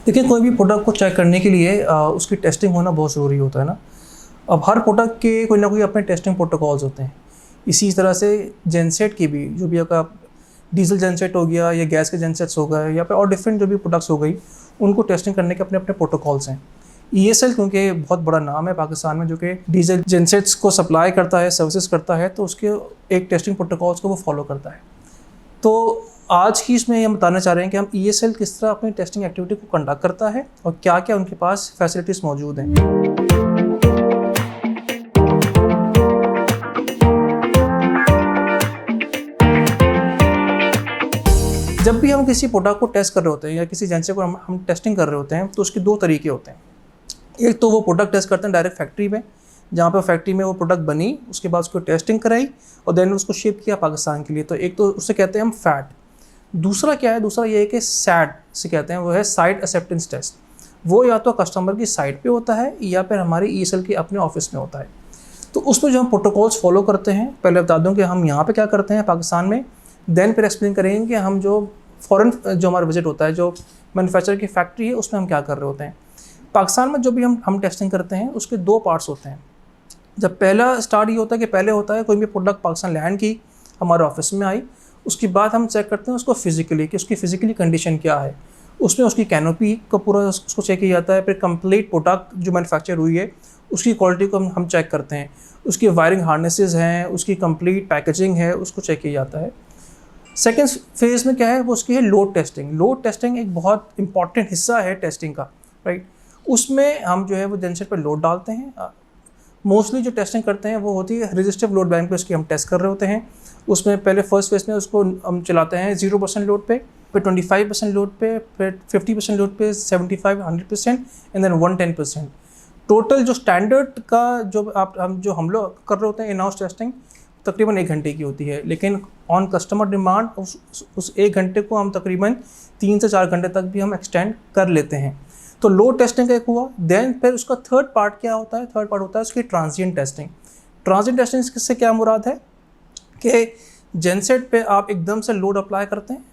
देखिए, कोई भी प्रोडक्ट को चेक करने के लिए उसकी टेस्टिंग होना बहुत ज़रूरी होता है ना। अब हर प्रोडक्ट के कोई ना कोई अपने टेस्टिंग प्रोटोकॉल्स होते हैं। इसी तरह से जेनसेट की भी, जो भी आपका डीजल जेनसेट हो गया या गैस के जेनसेट्स हो गए या फिर और डिफरेंट जो भी प्रोडक्ट्स हो गई, उनको टेस्टिंग करने के अपने अपने प्रोटोकॉल्स हैं। ESL क्योंकि बहुत बड़ा नाम है पाकिस्तान में, जो कि डीजल जेनसेट्स को सप्लाई करता है, सर्विसेज करता है, तो उसके एक टेस्टिंग प्रोटोकॉल्स को वो फॉलो करता है। तो आज की इसमें हम बताना चाह रहे हैं कि हम ESL किस तरह अपनी टेस्टिंग एक्टिविटी को कंडक्ट करता है और क्या क्या उनके पास फैसिलिटीज़ मौजूद हैं। जब भी हम किसी प्रोडक्ट को टेस्ट कर रहे होते हैं या किसी एजेंसी को हम टेस्टिंग कर रहे होते हैं, तो उसके दो तरीके होते हैं। एक तो वो प्रोडक्ट टेस्ट करते हैं डायरेक्ट फैक्ट्री में, जहाँ पर फैक्ट्री में वो प्रोडक्ट बनी, उसके बाद उसको टेस्टिंग कराई और देन उसको शिप किया पाकिस्तान के लिए। तो एक तो उससे कहते हैं हम फैट। दूसरा क्या है, दूसरा ये है कि सैट से कहते हैं, वो है साइट एक्सेप्टेंस टेस्ट। वो या तो कस्टमर की साइट पे होता है या फिर हमारे ESL के अपने ऑफिस में होता है। तो उसमें जो हम प्रोटोकॉल्स फॉलो करते हैं, पहले बता दूं कि हम यहाँ पे क्या करते हैं पाकिस्तान में, देन फिर एक्सप्लेन करेंगे कि हम जो फॉरेन जो हमारा विजिट होता है, जो मैन्युफैक्चर की फैक्ट्री है, उसमें हम क्या कर रहे होते हैं। पाकिस्तान में जो भी हम टेस्टिंग करते हैं, उसके दो पार्ट्स होते हैं। जब पहला स्टार्ट ये होता है कि पहले होता है कोई भी प्रोडक्ट पाकिस्तान लैंड की, हमारे ऑफिस में आई, उसके बाद हम चेक करते हैं उसको फिजिकली कि उसकी फिजिकली कंडीशन क्या है। उसमें उसकी कैनोपी का पूरा उसको चेक किया जाता है। फिर कंप्लीट प्रोडक्ट जो मैन्युफैक्चर हुई है उसकी क्वालिटी को हम चेक करते हैं। उसकी वायरिंग हार्नेसेस हैं, उसकी कंप्लीट पैकेजिंग है, उसको चेक किया जाता है। सेकेंड फेज़ में क्या है, वो उसकी है लोड टेस्टिंग। लोड टेस्टिंग एक बहुत इंपॉर्टेंट हिस्सा है टेस्टिंग का, राइट। उसमें हम जो है वो जेनसेट पर लोड डालते हैं। मोस्टली जो टेस्टिंग करते हैं वो होती है रेजिस्टिव लोड बैंक पे, उसकी हम टेस्ट कर रहे होते हैं। उसमें पहले फर्स्ट फेज में उसको हम चलाते हैं 0% लोड पे, फिर 25% लोड पे, फिर 50% लोड पे, 75, 100% एंड देन 110%। टोटल जो स्टैंडर्ड का जो हम लोग कर रहे होते हैं इन हाउस टेस्टिंग, तकरीबन 1 घंटे की होती है, लेकिन ऑन कस्टमर डिमांड उस 1 घंटे को हम तकरीबन 3 से 4 घंटे तक भी हम एक्सटेंड कर लेते हैं। तो लोड टेस्टिंग का एक हुआ। देन फिर उसका थर्ड पार्ट क्या होता है, थर्ड पार्ट होता है उसकी ट्रांजिएंट टेस्टिंग। ट्रांजिएंट टेस्टिंग से क्या मुराद है कि जेनसेट पे आप एकदम से लोड अप्लाई करते हैं।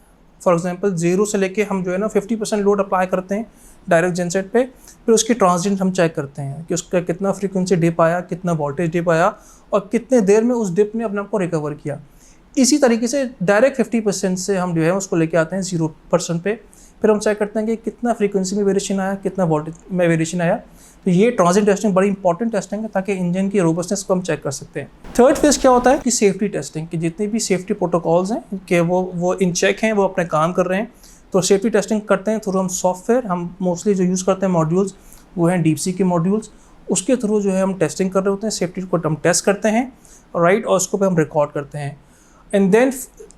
फॉर एग्जांपल 0 से लेके हम जो है ना 50% लोड अप्लाई करते हैं डायरेक्ट जेनसेट पे। फिर उसकी ट्रांजिएंट हम चेक करते हैं कि उसका कितना फ्रीक्वेंसी डिप आया, कितना वोल्टेज डिप आया और कितने देर में उस डिप ने अपने आप को रिकवर किया। इसी तरीके से डायरेक्ट 50% से हम जो है उसको लेके आते हैं 0% पे। फिर हम चेक करते हैं कि कितना फ्रीक्वेंसी में वेरिएशन आया, कितना वोल्टेज में वेरिएशन आया। तो ये ट्रांजिएंट टेस्टिंग बड़ी इंपॉर्टेंट टेस्टिंग है, ताकि इंजन की रोबस्टनेस को हम चेक कर सकते हैं। थर्ड फेज क्या होता है कि सेफ्टी टेस्टिंग, कि जितने भी सेफ्टी प्रोटोकॉल्स हैं कि वो इन चेक हैं, वो अपने काम कर रहे हैं। तो सेफ्टी टेस्टिंग करते हैं थ्रू हम सॉफ्टवेयर। हम मोस्टली जो यूज़ करते हैं मॉड्यूल्स, वो हैं डीप सी के मॉड्यूल्स। उसके थ्रू जो है हम टेस्टिंग कर रहे होते हैं, सेफ्टी को हम टेस्ट करते हैं, राइट, और उसको पे हम रिकॉर्ड करते हैं। एंड देन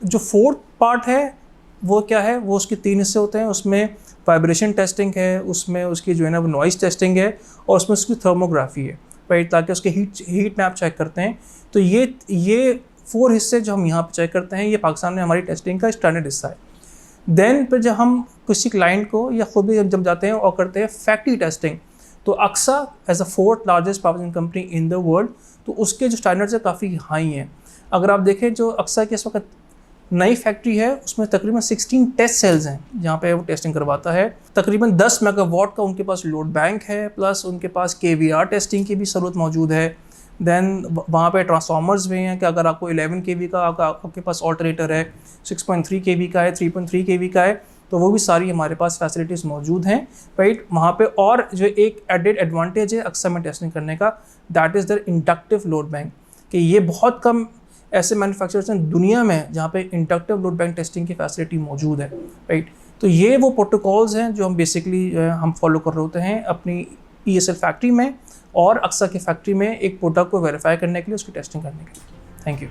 जो फोर्थ पार्ट है वो क्या है, वो उसके 3 हिस्से होते हैं। उसमें वाइब्रेशन टेस्टिंग है, उसमें उसकी जो है ना वो नॉइज़ टेस्टिंग है, और उसमें उसकी थर्मोग्राफी है, राइट, ताकि उसके हीट मैप चेक करते हैं। तो ये 4 हिस्से जो हम यहाँ पे चेक करते हैं, ये पाकिस्तान में हमारी टेस्टिंग का स्टैंडर्ड हिस्सा है। देन फिर जब हम किसी क्लाइंट को या खुद भी जब जाते हैं और करते हैं फैक्ट्री टेस्टिंग, तो Aksa as a 4th largest power company in the world, तो उसके जो स्टैंडर्ड्स है काफ़ी हाई हैं। अगर आप देखें जो अक्सा की इस वक्त नई फैक्ट्री है, उसमें तकरीबन 16 टेस्ट सेल्स हैं जहाँ पे वो टेस्टिंग करवाता है। तकरीबन 10 मेगावाट का उनके पास लोड बैंक है, प्लस उनके पास KVR टेस्टिंग की भी ज़रूरत मौजूद है। देन वहाँ पे ट्रांसफार्मर्स भी हैं कि अगर आपको 11 kV का आपके पास ऑल्टरनेटर है, 6.3 kV का है, 3.3 kV का है, तो वो भी सारी हमारे पास फैसिलिटीज़ मौजूद हैं, राइट, वहाँ पे। और जो एक एडेड एडवांटेज है अक्सर में टेस्टिंग करने का, that is the inductive load bank, कि ये बहुत कम ऐसे मैन्युफैक्चरर्स हैं दुनिया में जहाँ पे इंडक्टिव लोड बैंक टेस्टिंग की फैसिलिटी मौजूद है, राइट। तो ये वो प्रोटोकॉल्स हैं जो हम बेसिकली हम फॉलो कर रहे होते हैं अपनी ESL फैक्ट्री में और अक्सर की फैक्ट्री में एक प्रोडक्ट को वेरीफाई करने के लिए, उसकी टेस्टिंग करने के लिए। Thank you.